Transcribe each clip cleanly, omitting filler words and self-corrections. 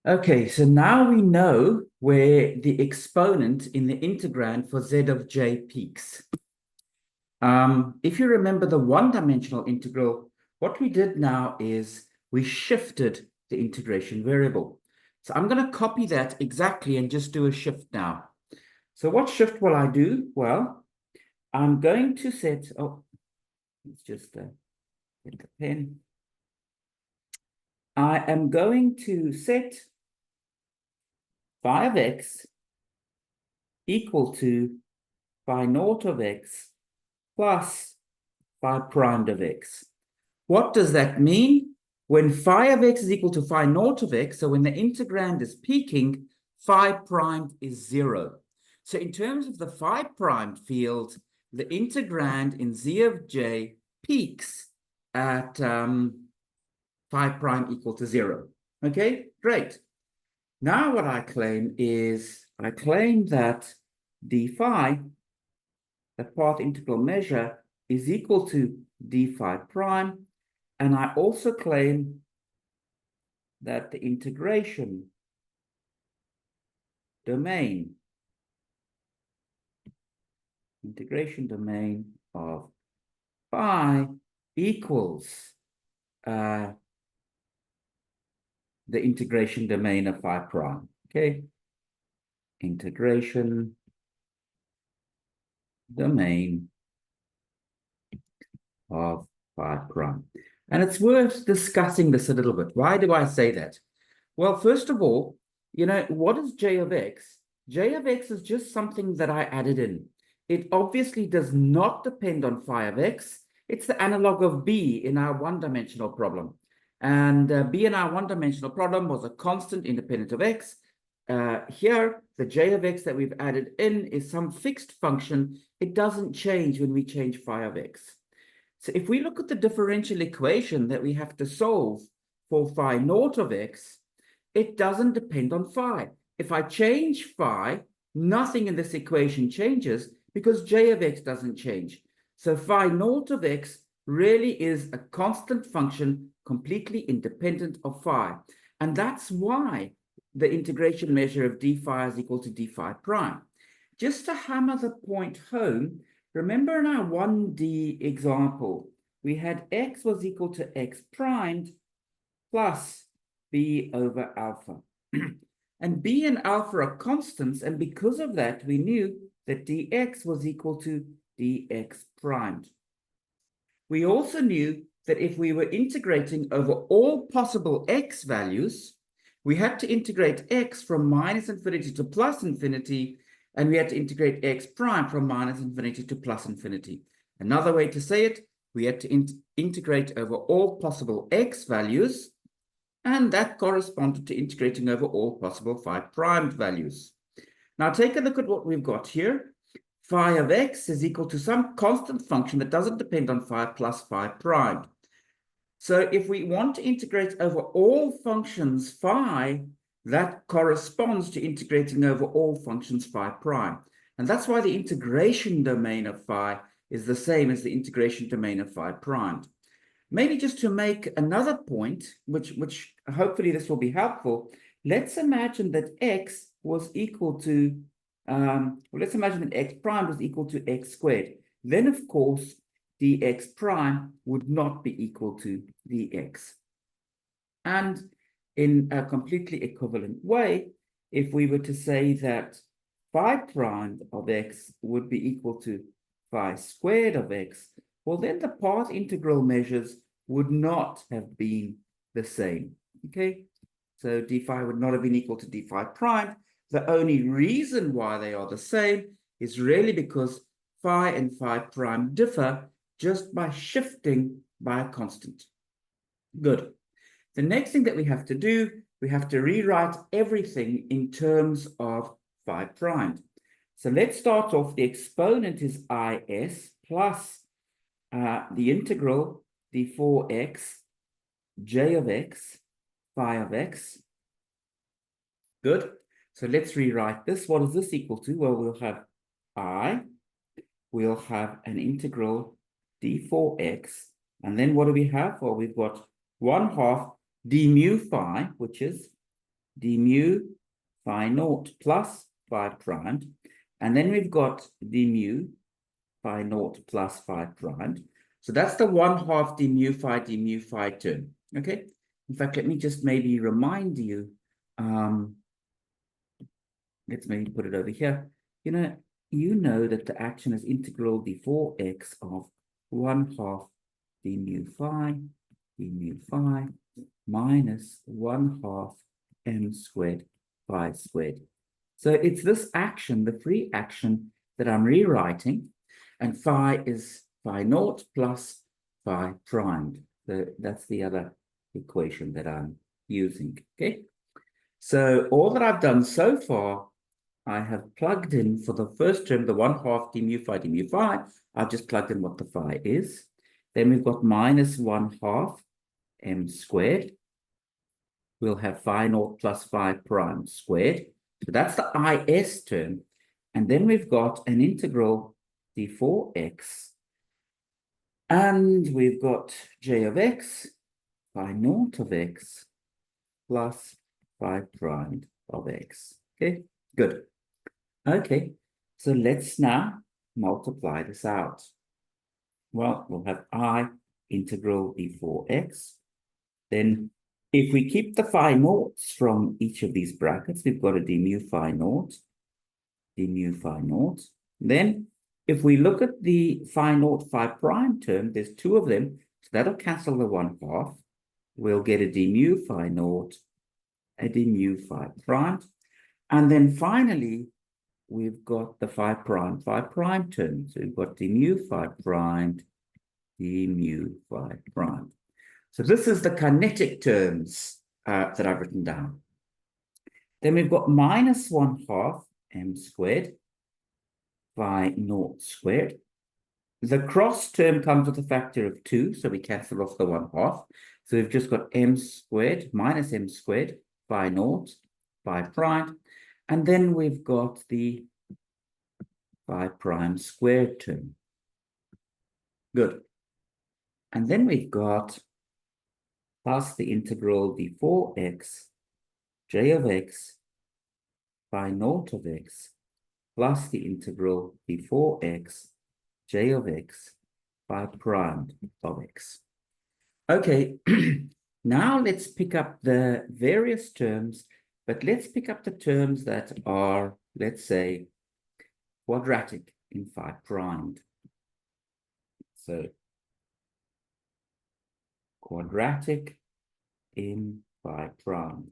Okay, so now we know where the exponent in the integrand for z of j peaks. If you remember the one-dimensional integral, what we did now is we shifted the integration variable. So I'm going to copy that exactly and just do a shift now. So what shift will I do? Well, I'm going to set, let's just get the pen. I am going to set phi of x equal to phi naught of x plus phi primed of x. What does that mean? When phi of x is equal to phi naught of x, so when the integrand is peaking, phi primed is 0. So in terms of the phi primed field, the integrand in z of j peaks at phi prime equal to 0. Okay, great. Now what I claim is, I claim that d phi, the path integral measure, is equal to d phi prime. And I also claim that the integration domain of phi equals the integration domain of phi prime. Okay, integration domain of phi prime. And it's worth discussing this a little bit. Why do I say that? Well, first of all, what is j of x? J of x is just something that I added in. It obviously does not depend on phi of x. It's the analog of b in our one-dimensional problem. And b in our one-dimensional problem was a constant independent of x. Here, the j of x that we've added in is some fixed function. It doesn't change when we change phi of x. So if we look at the differential equation that we have to solve for phi naught of x, it doesn't depend on phi. If I change phi, nothing in this equation changes because j of x doesn't change. So phi naught of x really is a constant function completely independent of phi. And that's why the integration measure of d phi is equal to d phi prime. Just to hammer the point home, remember in our 1D example, we had x was equal to x primed plus b over alpha. And b and alpha are constants, and because of that, we knew that dx was equal to dx primed. We also knew that if we were integrating over all possible x values, we had to integrate x from minus infinity to plus infinity, and we had to integrate x prime from minus infinity to plus infinity. Another way to say it, we had to integrate over all possible x values, and that corresponded to integrating over all possible phi primed values. Now take a look at what we've got here. Phi of x is equal to some constant function that doesn't depend on phi plus phi primed. So if we want to integrate over all functions phi, that corresponds to integrating over all functions phi prime. And that's why the integration domain of phi is the same as the integration domain of phi primed. Maybe just to make another point, which hopefully this will be helpful, let's imagine that x was equal to, let's imagine that x prime was equal to x squared. Then, of course, dx prime would not be equal to dx. And in a completely equivalent way, if we were to say that phi prime of x would be equal to phi squared of x, well, then the path integral measures would not have been the same, okay? So d phi would not have been equal to d phi prime. The only reason why they are the same is really because phi and phi prime differ just by shifting by a constant. Good. The next thing that we have to do, we have to rewrite everything in terms of phi prime. So let's start off. The exponent is is plus the integral d4x j of x phi of x. Good. So let's rewrite this. What is this equal to? Well, we'll have we'll have an integral d4x, and then what do we have? Well, we've got 1/2 d mu phi, which is d mu phi naught plus phi primed. And then we've got d mu phi naught plus phi primed. So that's the 1/2 d mu phi term. Okay. In fact, let me just maybe remind you. Let's maybe put it over here. You know that the action is integral d4x of 1/2 d mu phi minus 1/2 m squared phi squared. So it's this action, the free action, that I'm rewriting, and phi is phi naught plus phi primed. So that's the other equation that I'm using, okay? So all that I've done so far, I have plugged in for the first term, the 1/2 d mu phi, I've just plugged in what the phi is. Then we've got minus 1/2 m squared. We'll have phi naught plus phi prime squared. So that's the IS term. And then we've got an integral d4x. And we've got j of x, phi naught of x, plus phi prime of x. Okay, good. Okay, so let's now multiply this out. Well, we'll have I integral d4x. Then if we keep the phi naughts from each of these brackets, we've got a d mu phi naught. Then if we look at the phi naught phi prime term, there's two of them, so that'll cancel the 1/2. We'll get a d mu phi naught, a d mu phi prime. And then finally, we've got the phi prime term. So we've got d mu phi primed, d mu phi prime. So this is the kinetic terms that I've written down. Then we've got minus 1/2 m squared phi naught squared. The cross term comes with a factor of 2, so we cancel off the 1/2. So we've just got m squared minus m squared phi naught phi prime. And then we've got the phi prime squared term. Good. And then we've got plus the integral d4x, j of x, phi naught of x, plus the integral d4x, j of x, phi prime of x. Okay, now let's pick up the various terms, but let's pick up the terms that are, let's say, quadratic in phi primed. So quadratic in phi prime.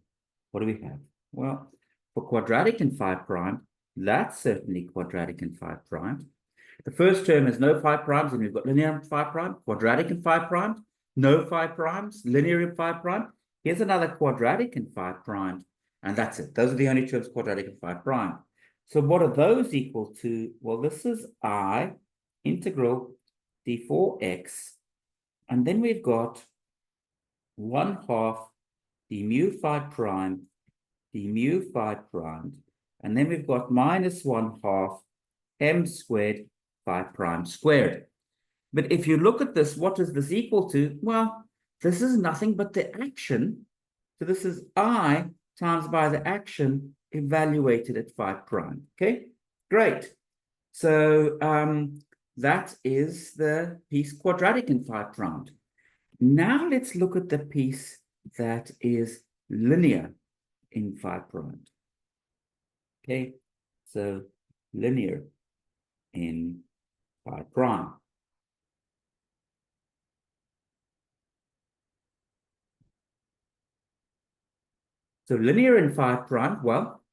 What do we have? Well, for quadratic in phi prime, that's certainly quadratic in phi prime. The first term is no phi primes, and we've got linear in phi prime, quadratic in phi prime, no phi primes, linear in phi prime. Here's another quadratic in phi prime, and that's it. Those are the only terms quadratic in phi prime. So what are those equal to? Well, this is I integral d4x, and then we've got 1/2 d mu phi prime, d mu phi prime, and then we've got minus 1/2 m squared phi prime squared. But if you look at this, what is this equal to? Well, this is nothing but the action. So this is I times by the action evaluated at phi prime. Okay, great. So that is the piece quadratic in phi prime. Now let's look at the piece that is linear in phi prime. Okay, so linear in phi prime. So linear in phi prime, well,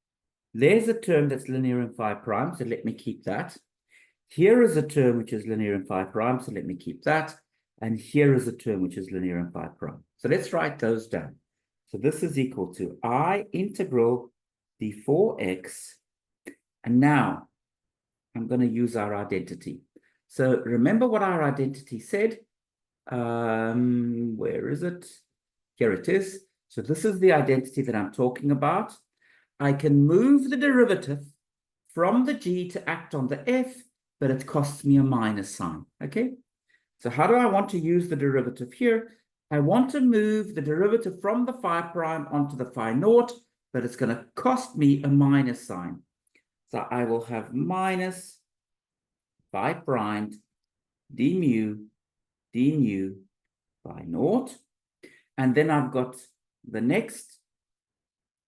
there's a term that's linear in phi prime, so let me keep that. Here is a term which is linear in phi prime, so let me keep that. And here is a term which is linear in phi prime. So let's write those down. So this is equal to I integral d4x. And now I'm going to use our identity. So remember what our identity said. Where is it? Here it is. So this is the identity that I'm talking about. I can move the derivative from the g to act on the f, but it costs me a minus sign. Okay. So how do I want to use the derivative here? I want to move the derivative from the phi prime onto the phi naught, but it's going to cost me a minus sign. So I will have minus phi primed d mu by naught. And then I've got the next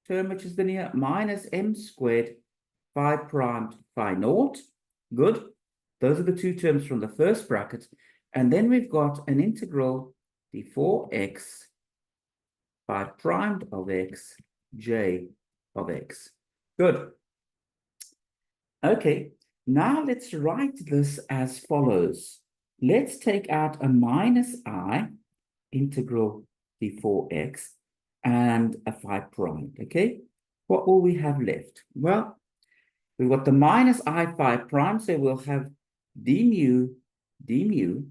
term, which is linear, minus m squared phi primed phi naught. Good. Those are the two terms from the first bracket. And then we've got an integral d4x phi primed of x j of x. Good. Okay, now let's write this as follows. Let's take out a minus I integral d4x and a phi primed, okay? What will we have left? Well, we've got the minus I phi prime, so we'll have d mu.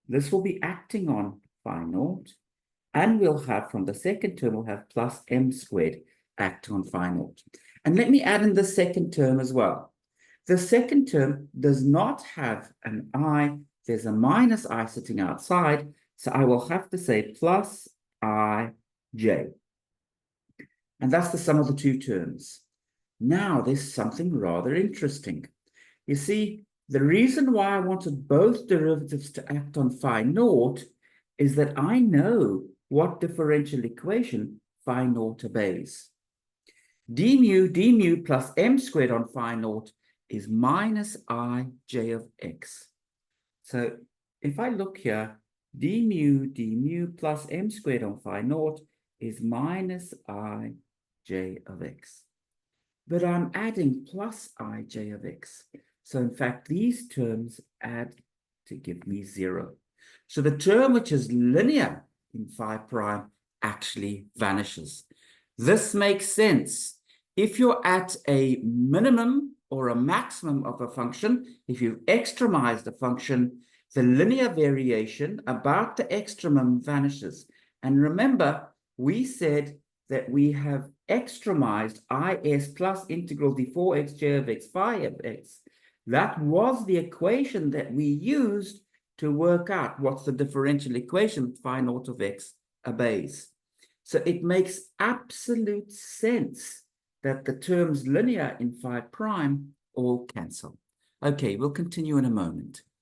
This will be acting on phi naught. And we'll have, from the second term, we'll have plus m squared acting on phi naught. And let me add in the second term as well. The second term does not have an I. There's a minus I sitting outside. So I will have to say plus ij. And that's the sum of the two terms. Now, there's something rather interesting. You see, the reason why I wanted both derivatives to act on phi naught is that I know what differential equation phi naught obeys. d mu plus m squared on phi naught is minus ij of x. So if I look here, d mu plus m squared on phi naught is minus ij of x. But I'm adding plus ij of x. So in fact, these terms add to give me 0. So the term which is linear in phi prime actually vanishes. This makes sense. If you're at a minimum or a maximum of a function, if you've extremized a function, the linear variation about the extremum vanishes. And remember, we said that we have extremized is plus integral d4x j of x phi of x. That was the equation that we used to work out what's the differential equation phi naught of x obeys. So it makes absolute sense that the terms linear in phi prime all cancel. Okay, we'll continue in a moment.